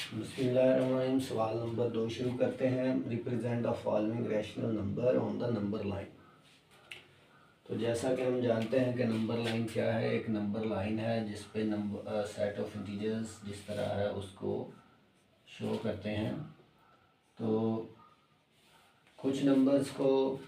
बिस्मिल्लाहिर्रहमानिर्रहीम। सवाल नंबर 2 शुरू करते हैं। Represent the following rational number on the number line. तो जैसा कि हम जानते हैं कि नंबर लाइन क्या है, एक नंबर लाइन है जिस पे नंबर सेट ऑफ इंटीजर्स जिस तरह है उसको शो करते हैं। तो कुछ नंबर्स को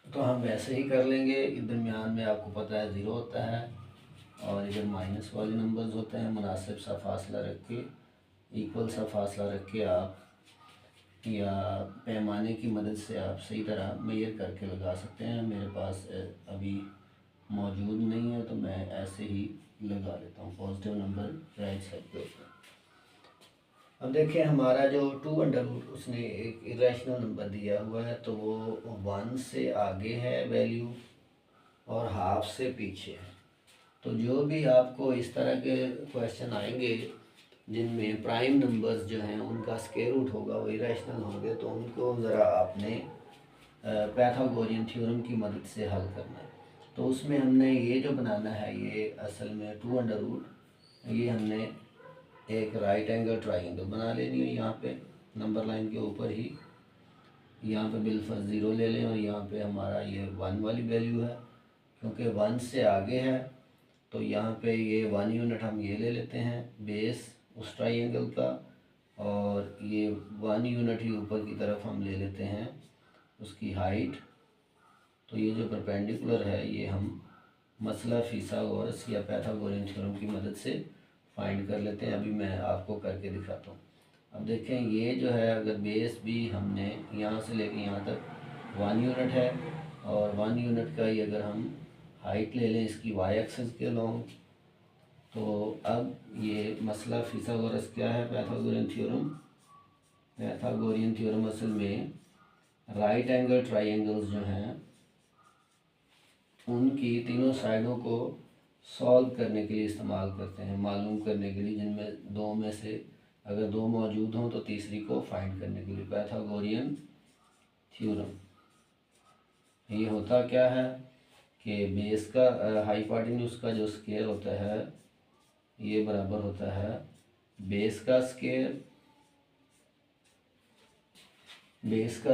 तो हम वैसे ही कर लेंगे, दरमियान में आपको पता है ज़ीरो होता है और इधर माइनस वाले नंबर्स होते हैं। मुनासिब सा फासला रख के, इक्वल सा फासला रख के आप या पैमाने की मदद से आप सही तरह मेजर करके लगा सकते हैं। मेरे पास अभी मौजूद नहीं है तो मैं ऐसे ही लगा लेता हूँ पॉजिटिव नंबर राइट साइड पे ऊपर। अब देखिए हमारा जो 2 उसने एक इरेशनल नंबर दिया हुआ है तो वो 1 से आगे है वैल्यू और हाफ से पीछे है। तो जो भी आपको इस तरह के क्वेश्चन आएंगे जिनमें प्राइम नंबर्स जो हैं उनका स्क्वायर रूट होगा, वो इरेशनल होंगे, तो उनको ज़रा आपने पैथागोरियन थ्योरम की मदद से हल करना है। तो उसमें हमने ये जो बनाना है ये असल में 2 ये हमने एक राइट एंगल ट्राइंगल बना लेनी है। यहाँ पे नंबर लाइन के ऊपर ही यहाँ पे बिलफर्ज 0 ले लें और यहाँ पे हमारा ये 1 वाली वैल्यू है, क्योंकि 1 से आगे है तो यहाँ पे ये 1 यूनिट हम ये ले लेते हैं बेस उस ट्राइंगल का, और ये 1 यूनिट ही ऊपर की तरफ हम ले लेते हैं उसकी हाइट। तो ये जो परपेंडिकुलर है ये हम मसला फिसागोरस या पैथागोरियन थ्योरम की मदद से फाइंड कर लेते हैं। अभी मैं आपको करके दिखाता हूँ। अब देखें ये जो है, अगर बेस भी हमने यहाँ से लेके यहाँ तक 1 यूनिट है और 1 यूनिट का ही अगर हम हाइट ले लें इसकी वाई एक्सिस के लॉन्ग, तो अब ये मसला फिसागोरस क्या है, पैथागोरियन थ्योरम। पैथागोरियन थ्योरम असल में राइट एंगल ट्राइंगल्स जो हैं उनकी तीनों साइडों को सॉल्व करने के लिए इस्तेमाल करते हैं, मालूम करने के लिए, जिनमें दो में से अगर दो मौजूद हों तो तीसरी को फाइंड करने के लिए। पैथागोरियन थ्योरम ये होता क्या है कि बेस का हाइपोटेन्यूज का जो स्क्वायर होता है ये बराबर होता है बेस का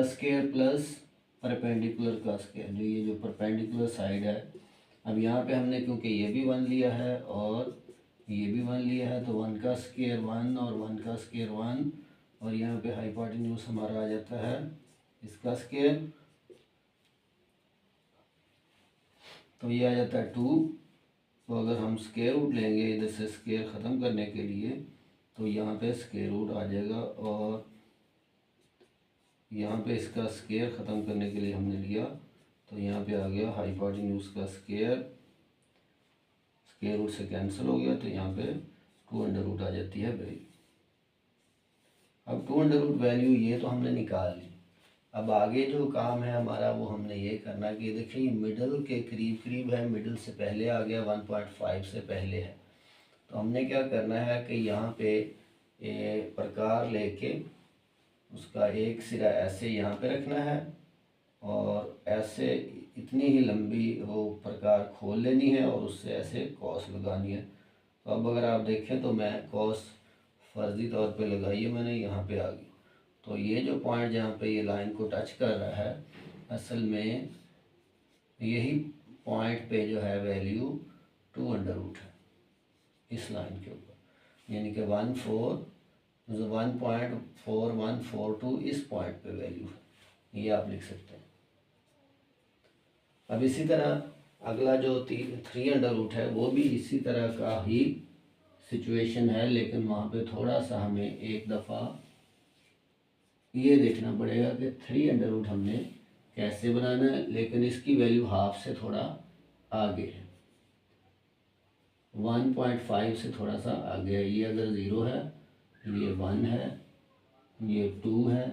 स्क्वायर प्लस परपेंडिकुलर का स्क्वायर, जो ये जो परपेंडिकुलर साइड है। अब यहाँ पे हमने क्योंकि ये भी 1 लिया है और ये भी 1 लिया है तो 1 का स्क्वायर 1 और 1 का स्क्वायर 1, और यहाँ पे हाइपोटेन्यूज हमारा आ जाता है इसका स्क्वायर, तो ये आ जाता है 2। तो अगर हम स्क्वायर रूट लेंगे इधर से स्क्वायर ख़त्म करने के लिए तो यहाँ पे स्क्वायर रूट आ जाएगा, और यहाँ पे इसका स्क्वायर ख़त्म करने के लिए हमने लिया तो यहाँ पे आ गया हाइपोटेन्यूज का स्क्वायर, स्क्वायर रूट से कैंसिल हो गया तो यहाँ पे 2 आ जाती है वैल्यू। अब 2 वैल्यू ये तो हमने निकाल ली। अब आगे जो काम है हमारा वो हमने ये करना कि देखिए मिडल के करीब करीब है, मिडल से पहले आ गया, 1.5 से पहले है। तो हमने क्या करना है कि यहाँ पे प्रकार लेके उसका एक सिरा ऐसे यहाँ पे रखना है और ऐसे इतनी ही लंबी वो प्रकार खोल लेनी है और उससे ऐसे कॉस लगानी है। तो अब अगर आप देखें तो मैं कॉस फर्जी तौर पे लगाई है मैंने, यहाँ पे आ गई। तो ये जो पॉइंट जहाँ पे ये लाइन को टच कर रहा है असल में यही पॉइंट पे जो है वैल्यू 2 है इस लाइन के ऊपर, यानी कि 1.4142 इस पॉइंट पे वैल्यू है, ये आप लिख सकते हैं। अब इसी तरह अगला जो 3 है वो भी इसी तरह का ही सिचुएशन है, लेकिन वहाँ पे थोड़ा सा हमें एक दफ़ा ये देखना पड़ेगा कि 3 हमने कैसे बनाना है, लेकिन इसकी वैल्यू हाफ से थोड़ा आगे है, 1.5 से थोड़ा सा आगे है। ये अगर 0 है, ये 1 है, ये 2 है।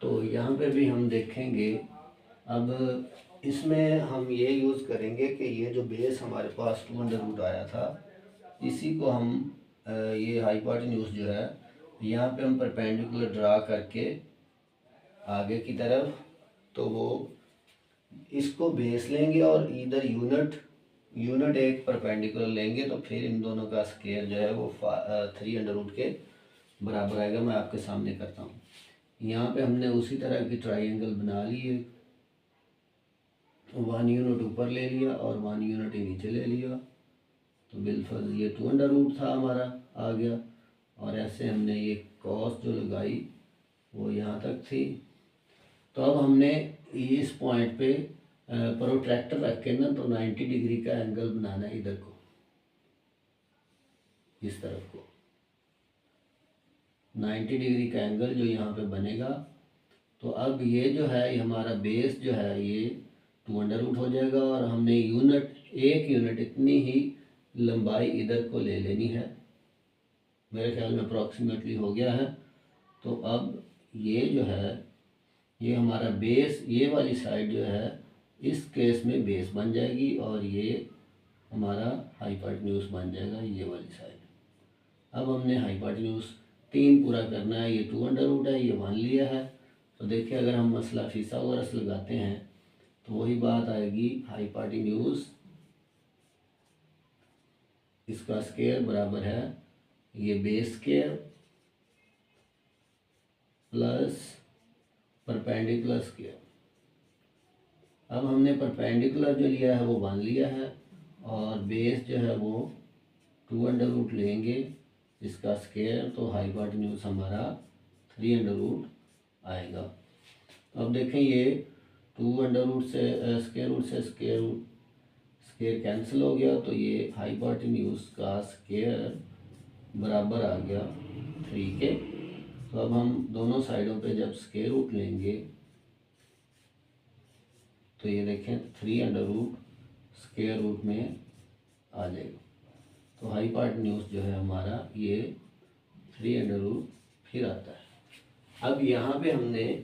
तो यहाँ पे भी हम देखेंगे, अब इसमें हम ये यूज़ करेंगे कि ये जो बेस हमारे पास 2 आया था इसी को हम ये हाइपोटेन्यूज जो है यहाँ पे हम परपेंडिकुलर ड्रा करके आगे की तरफ, तो वो इसको बेस लेंगे और इधर यूनिट यूनिट एक परपेंडिकुलर लेंगे तो फिर इन दोनों का स्क्वायर जो है वो 3 अंडर रूट के बराबर आएगा। मैं आपके सामने करता हूँ। यहाँ पे हमने उसी तरह की ट्राइंगल बना ली है, 1 यूनिट ऊपर ले लिया और 1 यूनिट ही नीचे ले लिया, तो बिलफर्ज ये 2 अंडर रूट था हमारा आ गया। और ऐसे हमने ये कॉस जो लगाई वो यहाँ तक थी। तो अब हमने इस पॉइंट पे प्रोट्रैक्टर रख के ना तो 90 डिग्री का एंगल बनाना है इधर को, इस तरफ को 90 डिग्री का एंगल जो यहाँ पे बनेगा। तो अब ये जो है हमारा बेस जो है ये 2 अंडर रूट हो जाएगा और हमने एक यूनिट इतनी ही लंबाई इधर को ले लेनी है। मेरे ख्याल में अप्रॉक्सीमेटली हो गया है। तो अब ये जो है ये हमारा बेस, ये वाली साइड जो है इस केस में बेस बन जाएगी और ये हमारा हाइपोटेन्यूज बन जाएगा ये वाली साइड। अब हमने हाइपोटेन्यूज 3 पूरा करना है। ये 2 अंडर रूट है, ये 1 लिया है। तो देखिए अगर हम मसला फिसागोरस लगाते हैं तो वही बात आएगी, हाइपोटेन्यूज इसका स्क्वायर बराबर है ये base square plus perpendicular square. अब हमने परपेंडिकुलर जो लिया है वो 1 लिया है और बेस जो है वो 2 अंडर रूट लेंगे इसका स्क्वायर, तो हाइपोटेन्यूज हमारा 3 अंडर रूट आएगा। तो अब देखें ये 2 अंडर रूट से स्क्वायर रूट से स्क्वायर कैंसिल हो गया, तो ये हाइपोटेन्यूज का स्क्वायर बराबर आ गया 3 के। तो अब हम दोनों साइडों पे जब स्क्वायर रूट लेंगे तो ये देखें 3 अंडर रूट स्क्वायर रूट में आ जाएगा। तो हाइपोटेन्यूज जो है हमारा ये 3 अंडर रूट फिर आता है। अब यहाँ पे हमने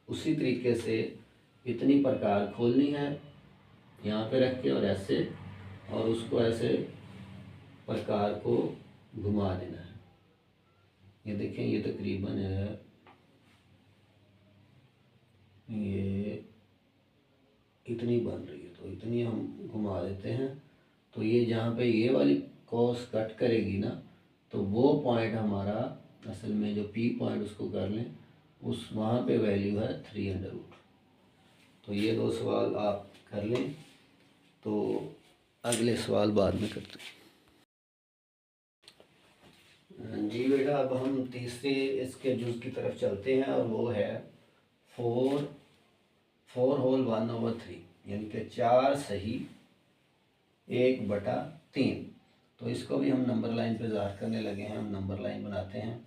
उसी तरीके से इतनी प्रकार खोलनी है यहाँ पे रख के और ऐसे, और उसको ऐसे प्रकार को घुमा देना है। ये देखें ये तकरीबन है ये इतनी बन रही है, तो इतनी हम घुमा देते हैं। तो ये जहाँ पे ये वाली कॉस कट करेगी ना तो वो पॉइंट हमारा असल में जो पी पॉइंट उसको कर लें, उस वहाँ पे वैल्यू है 3 अंडर रूट। तो ये 2 सवाल आप कर लें, तो अगले सवाल बाद में करते हैं। जी बेटा अब हम तीसरे इसके जुज की तरफ चलते हैं और वो है 4 होल 1/3 यानी कि 4 सही 1/3। तो इसको भी हम नंबर लाइन पे ज़ाहिर करने लगे हैं। हम नंबर लाइन बनाते हैं।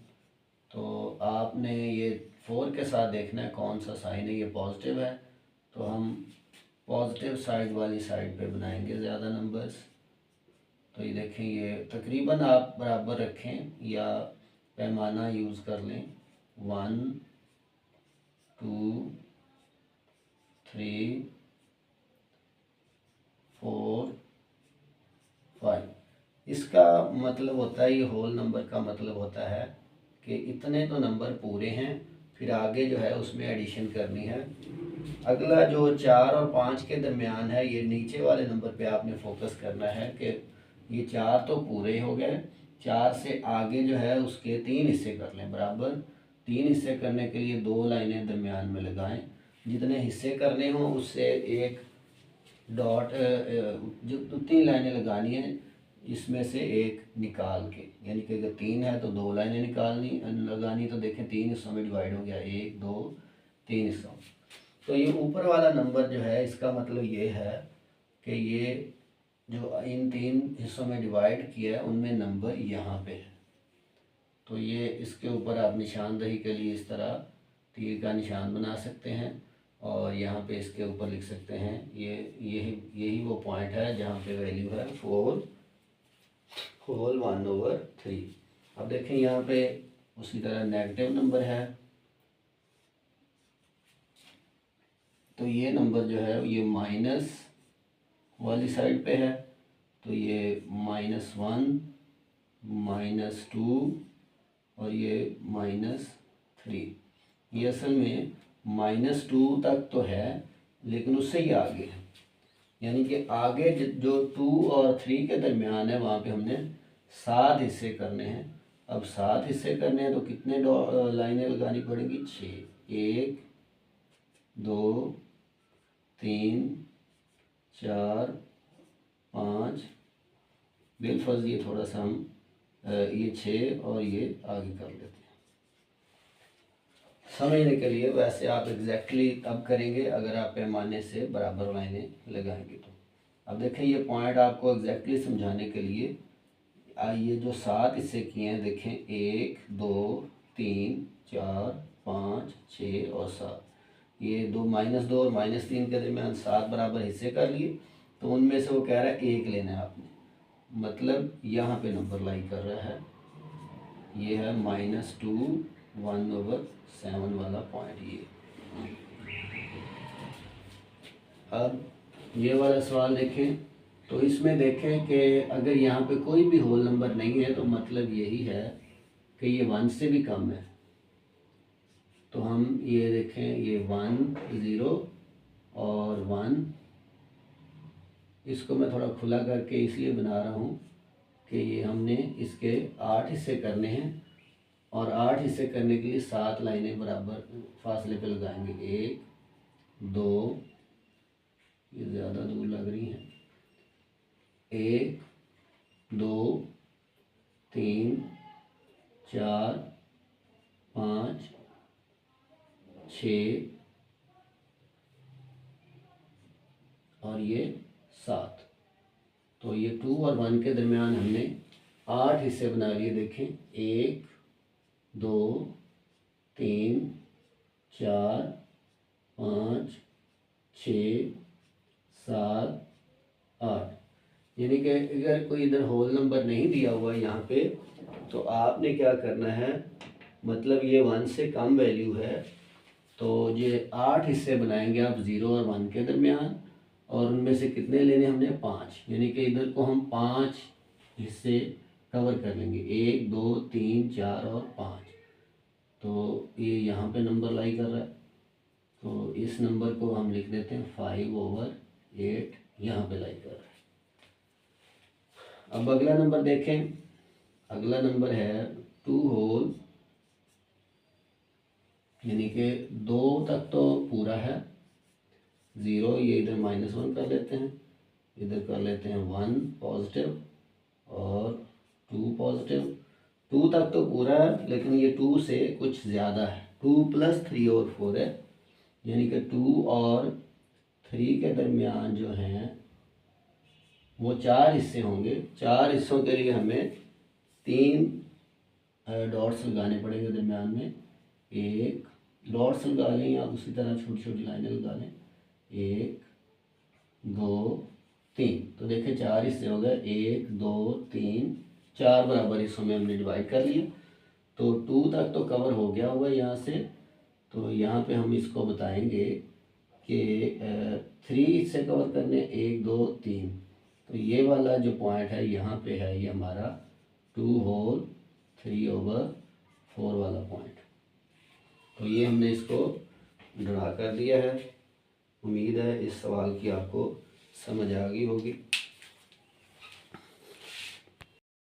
तो आपने ये 4 के साथ देखना है कौन सा साइन है। ये पॉजिटिव है तो हम पॉजिटिव साइड वाली साइड पे बनाएंगे ज़्यादा नंबर्स। तो ये देखें ये तकरीबन आप बराबर रखें या पैमाना यूज़ कर लें। 1 2 3 4 5। इसका मतलब होता है, ये होल नंबर का मतलब होता है कि इतने तो नंबर पूरे हैं, फिर आगे जो है उसमें एडिशन करनी है। अगला जो 4 और 5 के दरमियान है, ये नीचे वाले नंबर पे आपने फोकस करना है कि ये 4 तो पूरे हो गए, 4 से आगे जो है उसके 3 हिस्से कर लें बराबर। 3 हिस्से करने के लिए 2 लाइनें दरमियान में लगाएं। जितने हिस्से करने हों उससे एक डॉट जो 3 लाइनें लगानी है इसमें से एक निकाल के, यानी कि अगर 3 है तो 2 लाइनें लगानी। तो देखें 3 हिस्सों में डिवाइड हो गया, 1 2 3 हिस्सों। तो ये ऊपर वाला नंबर जो है इसका मतलब ये है कि ये जो इन 3 हिस्सों में डिवाइड किया है उनमें नंबर यहाँ पे है। तो ये इसके ऊपर आप निशानदही के लिए इस तरह तीर का निशान बना सकते हैं और यहाँ पे इसके ऊपर लिख सकते हैं यही वो पॉइंट है जहाँ पे वैल्यू है 4 होल 1/3। अब देखें यहाँ पे उसी तरह नेगेटिव नंबर है, तो ये नंबर जो है ये माइनस वाली साइड पे है। तो ये -1 -2 और ये -3। ये असल में -2 तक तो है लेकिन उससे ही आगे है, यानी कि आगे जो 2 और 3 के दरमियान है वहाँ पे हमने 7 हिस्से करने हैं। अब 7 हिस्से करने हैं तो कितने लाइनें लगानी पड़ेंगी? 6। 1 2 3 4 5, बिलफर्ज ये थोड़ा सा हम ये 6 और ये आगे कर लेते हैं समझने के लिए। वैसे आप एग्जैक्टली अब करेंगे अगर आप पैमाने से बराबर लाइनें लगाएंगे तो। अब देखें ये पॉइंट आपको एग्जैक्टली समझाने के लिए ये जो 7 हिस्से किए हैं देखें, 1 2 3 4 5 6 और 7। ये -2 और -3 के दरमियान 7 बराबर हिस्से कर लिए। तो उनमें से वो कह रहा है 1 लेना है आपने, मतलब यहाँ पे नंबर लाई कर रहा है। ये है -2 1/7 वाला पॉइंट ये। अब ये वाला सवाल देखें तो इसमें देखें कि अगर यहाँ पे कोई भी होल नंबर नहीं है तो मतलब यही है कि ये 1 से भी कम है। तो हम ये देखें, ये 1 0 और 1, इसको मैं थोड़ा खुला करके इसलिए बना रहा हूँ कि ये हमने इसके 8 हिस्से करने हैं और 8 हिस्से करने के लिए 7 लाइनें बराबर फासले पे लगाएंगे। 1 2, ये ज़्यादा दूर लग रही हैं, 1 2 3 4 5 6 और ये 7। तो ये 2 और 1 के दरमियान हमने 8 हिस्से बना लिए। देखें, 1 2 3 4 5 6 7 8। यानी कि अगर कोई इधर होल नंबर नहीं दिया हुआ है यहाँ पे तो आपने क्या करना है, मतलब ये 1 से कम वैल्यू है तो ये 8 हिस्से बनाएंगे आप 0 और 1 के दरमियान, और उनमें से कितने लेने हमने? 5। यानी कि इधर को हम 5 हिस्से कवर कर लेंगे, 1 2 3 4 और 5। तो ये यहाँ पे नंबर लाई कर रहा है तो इस नंबर को हम लिख देते हैं 5/8, यहाँ पे लाई कर रहा है। अब अगला नंबर देखें, अगला नंबर है 2 होल, यानी कि 2 तक तो पूरा है, 0 ये इधर -1 कर लेते हैं, इधर कर लेते हैं 1 पॉजिटिव और 2 पॉजिटिव। 2 तक तो पूरा है लेकिन ये 2 से कुछ ज़्यादा है, 2 + 3 और 4 है, यानी कि 2 और 3 के दरमियान जो हैं वो 4 हिस्से होंगे। 4 हिस्सों के लिए हमें 3 डॉट्स लगाने पड़ेंगे दरमियान में। 1 डॉट्स लगा लें या उसी तरह छोटी छोटी लाइनें लगा लें, 1 2 3। तो देखिए 4 हिस्से हो गए, 1 2 3 4 बराबर हिस्सों में हमने डिवाइड कर लिया। तो 2 तक तो कवर हो गया हुआ है यहाँ से। तो यहाँ पे हम इसको बताएंगे कि 3 हिस्से कवर करने, 1 2 3। तो ये वाला जो पॉइंट है यहाँ पे है, ये हमारा 2 होल 3/4 वाला पॉइंट। तो ये हमने इसको ड्रा कर दिया है। उम्मीद है इस सवाल की आपको समझ आ गई होगी।